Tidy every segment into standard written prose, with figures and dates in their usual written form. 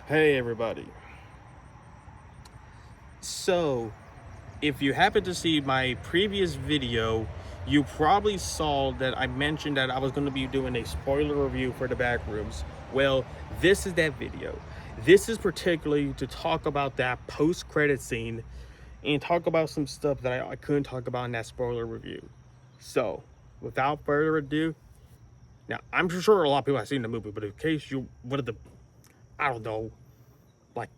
Hey everybody. So, if you happen to see my previous video, you probably saw that I mentioned that I was going to be doing a spoiler review for the Backrooms. Well, this is that video. This is particularly to talk about that post-credit scene and talk about some stuff that I couldn't talk about in that spoiler review. So, without further ado, now I'm sure a lot of people have seen the movie, but in case you, one of the, I don't know, like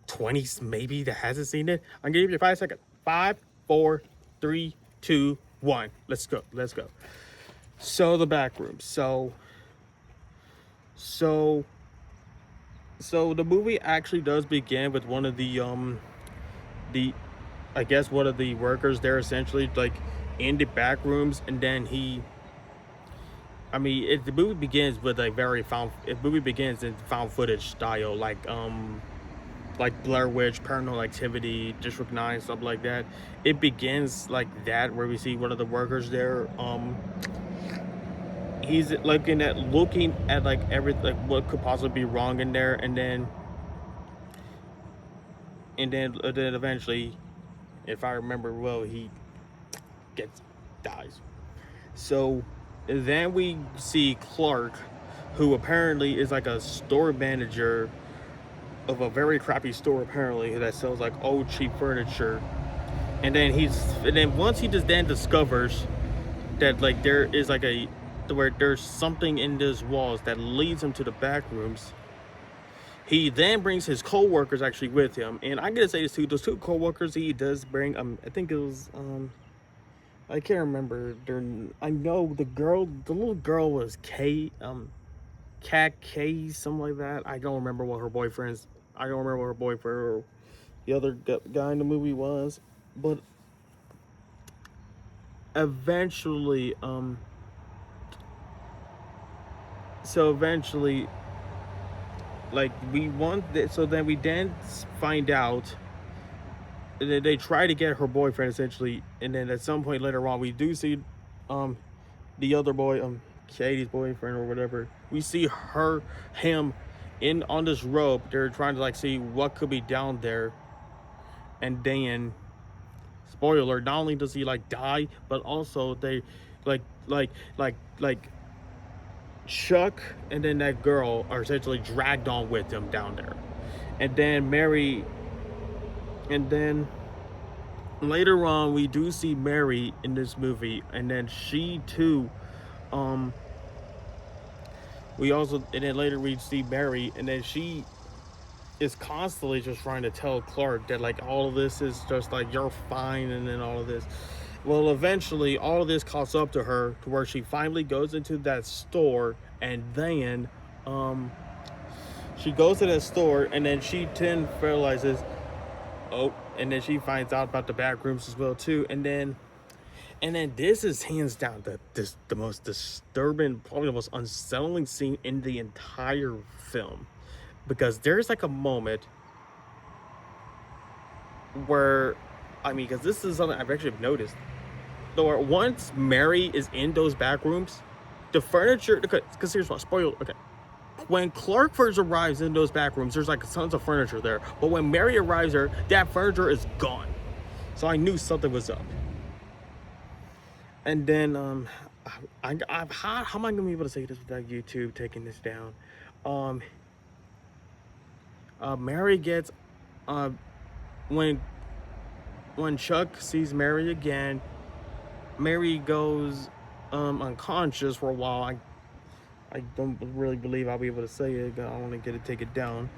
20s maybe that hasn't seen it, I'm gonna give you 5 seconds. Five, four, three, two, one. Let's go. Let's go. So the back room. So so the movie actually does begin with one of the I guess one of the workers there essentially like in the back rooms, and then the movie begins with a very found. The movie begins in found footage style, like Blair Witch, Paranormal Activity, District 9, stuff like that. It begins like that, where we see one of the workers there. He's looking at like like what could possibly be wrong in there, and then eventually, if I remember well, he gets dies. So then we see Clark, who apparently is like a store manager of a very crappy store apparently that sells like old cheap furniture. And then once he just then discovers that like there is like a where there's something in those walls that leads him to the back rooms. He then brings his co-workers actually with him, and I gotta say this too. Those two co-workers he does bring. I think it was I can't remember. I know the little girl was Kate, Cat K, something like that. I don't remember what her boyfriend's. I don't remember what her boyfriend or the other guy in the movie was, but eventually, so eventually, like we want that. So then we then find out that they try to get her boyfriend essentially, and then at some point later on, we do see, um, the other boy, Katie's boyfriend or whatever. We see him, in on this rope. They're trying to like see what could be down there, and then, spoiler, not only does he like die, but also they, like, like, like Chuck and then that girl are essentially dragged on with him down there, and then Mary, and then later on we do see Mary in this movie, and then she too, um, we also, and then later we see Mary, and then she is constantly just trying to tell Clark that like all of this is just like you're fine, and then all of this. Well, eventually, all of this caught up to her to where she finally goes into that store, and then, she goes to that store, and then she then realizes, oh, and then she finds out about the back rooms as well too, and then this is hands down the most disturbing, probably the most unsettling scene in the entire film, because there's like a moment where, because this is something I've actually noticed. Though once Mary is in those back rooms, the furniture. Because here's what, spoiler. Okay, when Clark first arrives in those back rooms, there's like tons of furniture there. But when Mary arrives there, that furniture is gone. So I knew something was up. And then, how am I gonna be able to say this without YouTube taking this down? Um, Mary gets, uh, when Chuck sees Mary again, Mary goes unconscious for a while. I don't really believe I'll be able to say it. I don't want to take it down.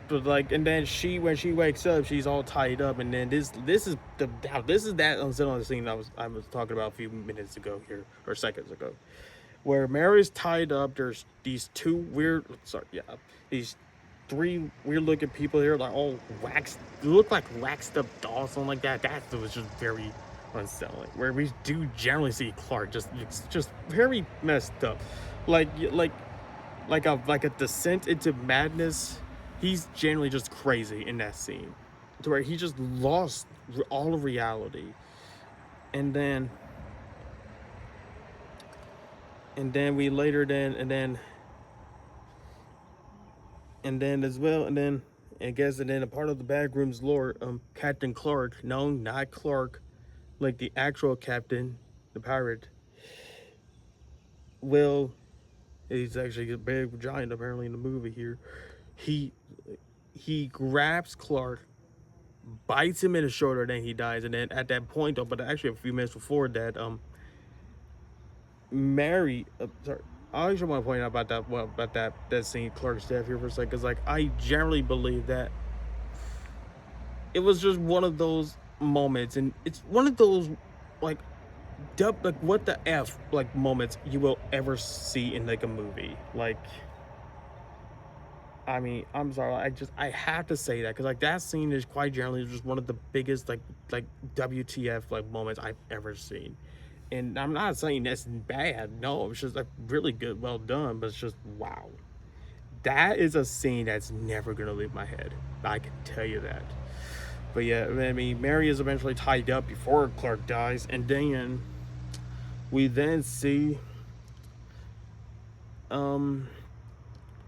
But like, and then when she wakes up, she's all tied up, and then this is that unsettling scene I was talking about a few minutes ago here, or seconds ago, where Mary's tied up. There's these these three weird looking people here, like all waxed, look like waxed up dolls, something like that. That was just very unsettling. Where we do generally see Clark just very messed up, like a descent into madness. He's generally just crazy in that scene, to where he just lost all of reality, and then we later then And then as well, and then I guess, and then a part of the Backrooms lore, Captain Clark, no, not Clark, like the actual captain, the pirate, will, he's actually a big giant apparently in the movie here. He he grabs Clark, bites him in the shoulder, then he dies. And then at that point, though, but actually a few minutes before that, Mary, sorry, I actually want to point out about that, well, about that scene, Clark's death here for a second, because like I generally believe that it was just one of those moments, and it's one of those like like what the f like moments you will ever see in like a movie. Like, I mean, I'm sorry, I have to say that because like that scene is quite generally just one of the biggest like WTF like moments I've ever seen. And I'm not saying that's bad. No, it's just like really good, well done. But it's just wow, that is a scene that's never gonna leave my head. I can tell you that. But yeah, I mean, Mary is eventually tied up before Clark dies, and then we then see, and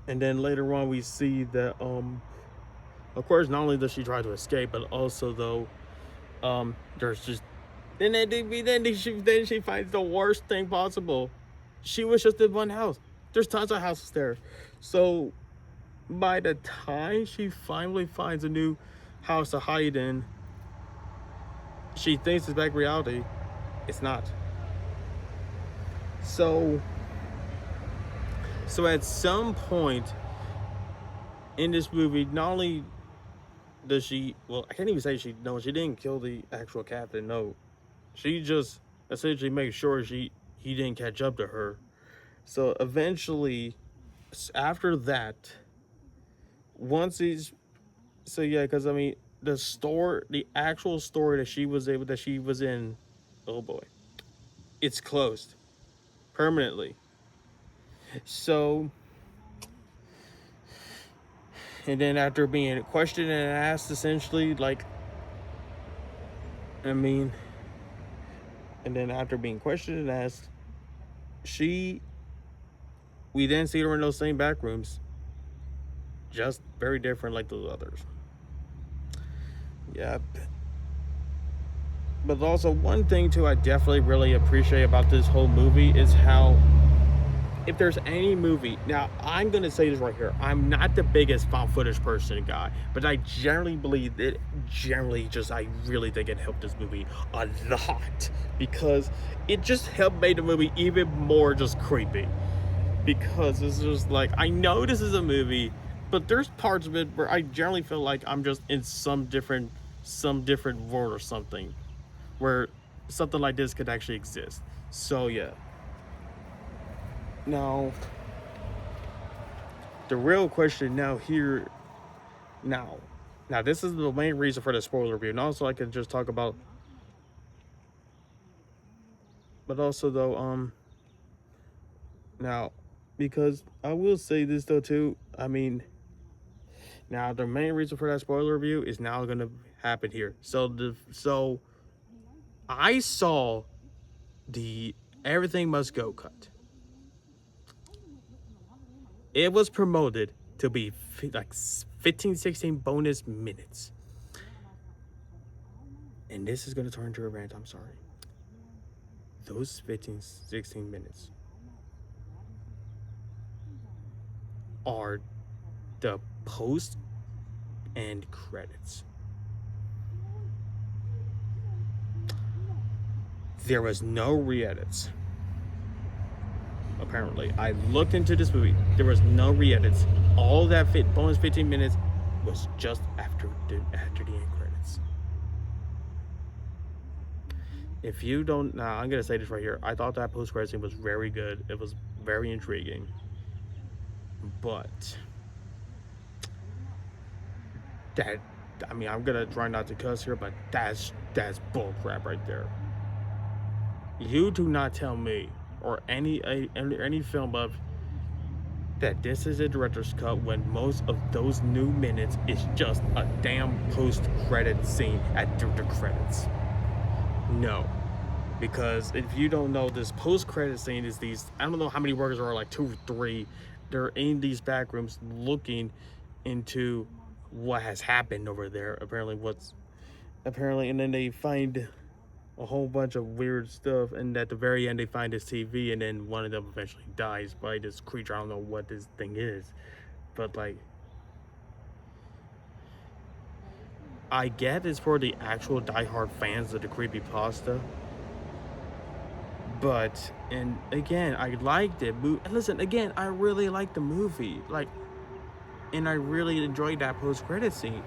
then later on we see that, of course, not only does she try to escape, but also though, there's just, and then she finds the worst thing possible. She was just in one house. There's tons of houses there, so by the time she finally finds a new house to hide in, she thinks it's back reality. It's not. So at some point in this movie, not only does she, well, I can't even say she didn't kill the actual captain. No, she just essentially makes sure he didn't catch up to her. So eventually, after that, once he's, so yeah, because I mean, the actual store that she was in, oh boy, it's closed permanently. So, and then after being questioned and asked, essentially, like, I mean, and then after being questioned and asked, we then see her in those same back rooms, just very different like those others. Yep. But also, one thing too I definitely really appreciate about this whole movie is how, if there's any movie, now I'm gonna say this right here, I'm not the biggest found footage person guy, but I generally believe that I really think it helped this movie a lot, because it just helped make the movie even more just creepy. Because it's just like, I know this is a movie, but there's parts of it where I generally feel like I'm just in some different world or something, where something like this could actually exist. So yeah. Now, the real question now, this is the main reason for the spoiler review, and also I can just talk about, but also though, now, because I will say this though too, I mean, now the main reason for that spoiler review is now gonna happen here. So I saw the Everything Must Go cut. It was promoted to be like 15, 16 bonus minutes. And this is going to turn into a rant, I'm sorry. Those 15, 16 minutes are the post and credits. There was no re-edits. Apparently, I looked into this movie. There was no re-edits. All that bonus 15 minutes was just after the end credits. If you don't, I'm gonna say this right here. I thought that post credit scene was very good. It was very intriguing. But that, I mean, I'm gonna try not to cuss here, but that's bull crap right there. You do not tell me, or any film buff, that this is a director's cut when most of those new minutes is just a damn post-credit scene at the credits. No. Because if you don't know, this post-credit scene is these, I don't know how many workers there are, like 2 or 3. They're in these back rooms looking into what has happened over there. Apparently, and then they find a whole bunch of weird stuff, and at the very end they find this TV, and then one of them eventually dies by this creature. I don't know what this thing is, but like, I get it's for the actual diehard fans of the creepypasta. But, and again, I liked it. Listen, again, I really liked the movie. Like, and I really enjoyed that post-credit scene.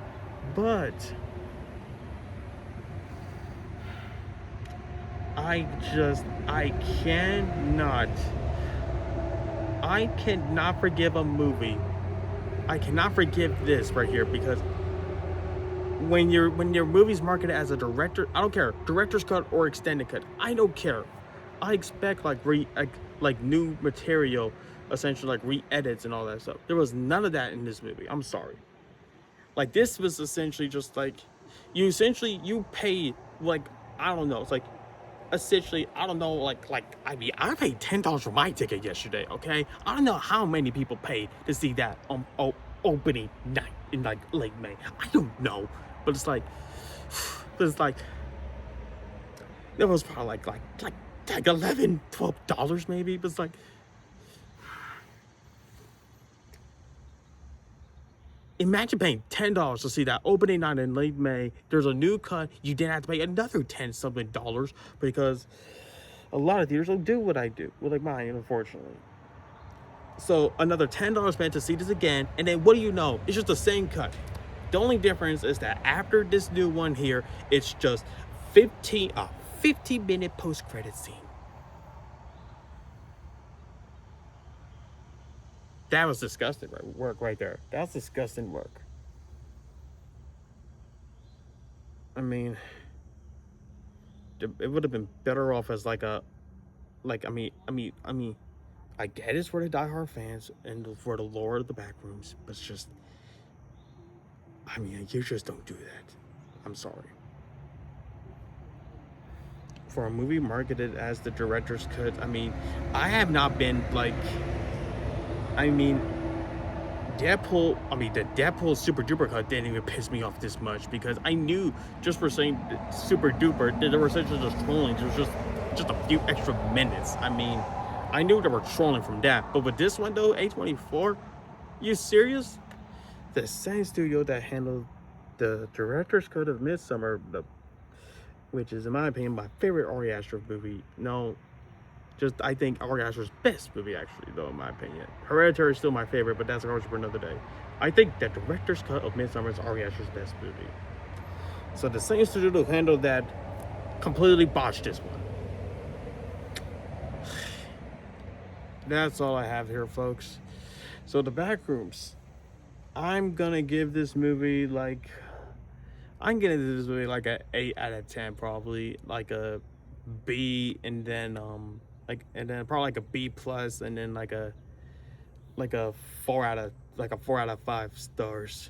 But I cannot forgive a movie. I cannot forgive this right here, because when your movie's marketed as a director, I don't care, director's cut or extended cut, I don't care. I expect like new material, essentially like re-edits and all that stuff. There was none of that in this movie. I'm sorry. Like, this was essentially just like, you pay, like, I don't know, it's like, essentially, I don't know, I mean, I paid $10 for my ticket yesterday, okay? I don't know how many people paid to see that on opening night in like late May. I don't know, but it's like, but it's like, it was probably like $11-12 maybe, but it's like, imagine paying $10 to see that opening night in late May. There's a new cut. You didn't have to pay another $10-something because a lot of theaters don't do what I do, well, like mine, unfortunately. So another $10 spent to see this again, and then what do you know? It's just the same cut. The only difference is that after this new one here, it's just 15-minute post-credit scene. That was disgusting work right there. That's disgusting work. I mean, it would have been better off as like a, like, I get it's for the diehard fans and for the lore of the Backrooms, but it's just, I mean, you just don't do that. I'm sorry. For a movie marketed as the director's cut, I mean, I have not been like, I mean, the Deadpool Super Duper cut didn't even piss me off this much, because I knew just for saying Super Duper that there were such just trolling. There was just a few extra minutes. I mean, I knew they were trolling from that, but with this one though, A24, you serious? The same studio that handled the director's cut of Midsummer, which is in my opinion my favorite Ari Aster movie. No, just, I think Ari Aster's best movie, actually, though, in my opinion. Hereditary is still my favorite, but that's a question for another day. I think that director's cut of Midsummer is Ari Aster's best movie. So the same studio who handled that completely botched this one. That's all I have here, folks. So the Backrooms. I'm gonna give this movie like, I'm gonna give this movie like a 8 out of 10, probably like a B, and then probably like a B plus, and then like a 4 out of 5 stars.